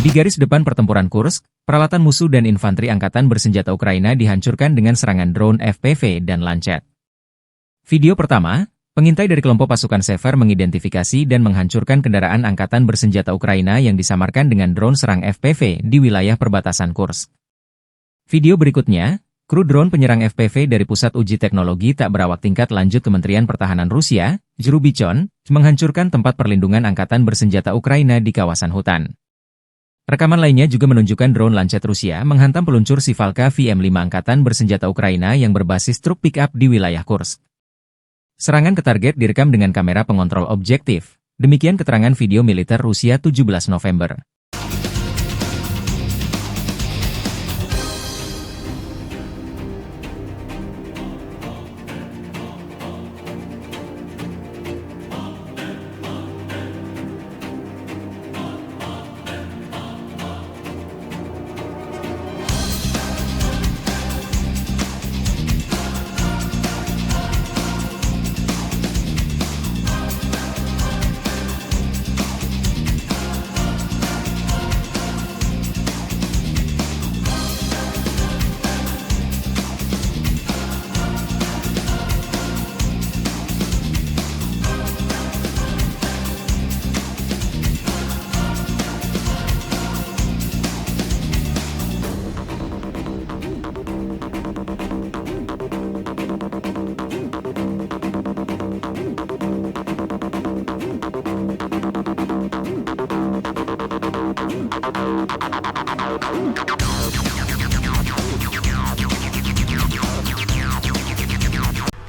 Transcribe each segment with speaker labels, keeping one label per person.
Speaker 1: Di garis depan pertempuran Kursk, peralatan musuh dan infanteri angkatan bersenjata Ukraina dihancurkan dengan serangan drone FPV dan Lancet. Video pertama, pengintai dari kelompok pasukan Sever mengidentifikasi dan menghancurkan kendaraan angkatan bersenjata Ukraina yang disamarkan dengan drone serang FPV di wilayah perbatasan Kursk. Video berikutnya, kru drone penyerang FPV dari Pusat Uji Teknologi Tak Berawak Tingkat Lanjut Kementerian Pertahanan Rusia, Jerubichon, menghancurkan tempat perlindungan angkatan bersenjata Ukraina di kawasan hutan. Rekaman lainnya juga menunjukkan drone Lancet Rusia menghantam peluncur Sivalka VM-5 angkatan bersenjata Ukraina yang berbasis truk pick-up di wilayah Kursk. Serangan ke target direkam dengan kamera pengontrol objektif. Demikian keterangan video militer Rusia 17 November.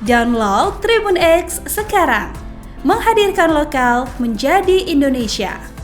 Speaker 2: Download Tribun X sekarang, menghadirkan lokal menjadi Indonesia.